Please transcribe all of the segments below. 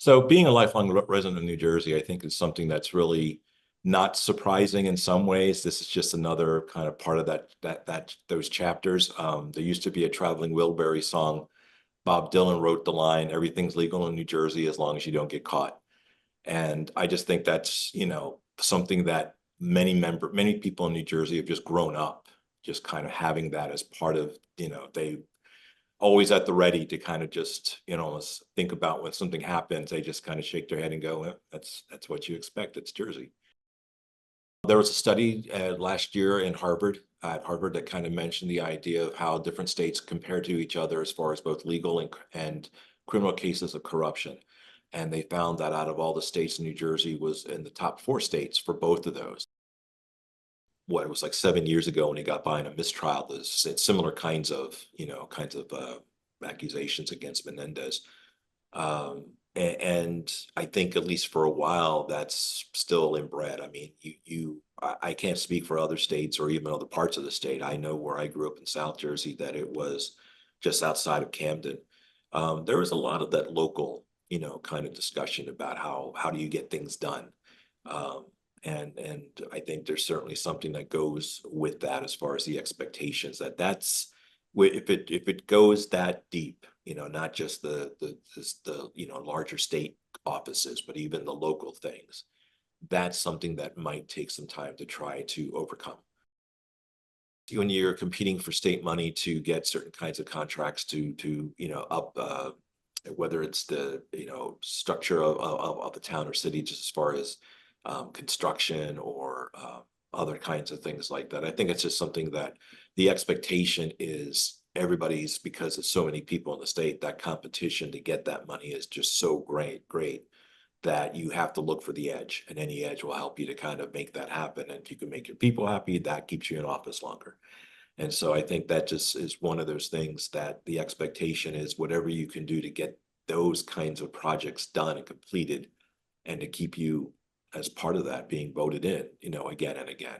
So being a lifelong resident of New Jersey, I think is something that's really not surprising in some ways. This is just another kind of part of those chapters. There used to be a Traveling Wilburys song. Bob Dylan wrote the line, "Everything's legal in New Jersey as long as you don't get caught." And I just think that's, something that many people in New Jersey have just grown up, just kind of having that as part of, they always at the ready to kind of just, let's think about when something happens, they just kind of shake their head and go, that's what you expect. It's Jersey. There was a study last year at Harvard that kind of mentioned the idea of how different states compare to each other as far as both legal and criminal cases of corruption. And they found that out of all the states, New Jersey was in the top 4 states for both of those. It was like 7 years ago when he got by in a mistrial. There's similar kinds of accusations against Menendez. And I think at least for a while that's still inbred. I mean, I can't speak for other states or even other parts of the state. I know where I grew up in South Jersey that it was just outside of Camden. There was a lot of that local, kind of discussion about how do you get things done. And I think there's certainly something that goes with that as far as the expectations that's if it goes that deep, not just the larger state offices, but even the local things, that's something that might take some time to try to overcome. When you're competing for state money to get certain kinds of contracts to up whether it's the structure of the town or city, just as far as construction or other kinds of things like that. I think it's just something that the expectation is everybody's, because there's so many people in the state, that competition to get that money is just so great that you have to look for the edge, and any edge will help you to kind of make that happen. And if you can make your people happy, that keeps you in office longer. And so I think that just is one of those things that the expectation is whatever you can do to get those kinds of projects done and completed, and to keep you as part of that being voted in, again and again.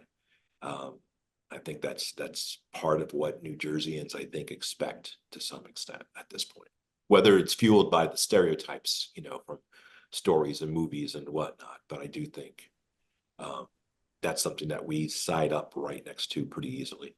I think that's part of what New Jerseyans, I think, expect to some extent at this point, whether it's fueled by the stereotypes, from stories and movies and whatnot. But I do think that's something that we side up right next to pretty easily.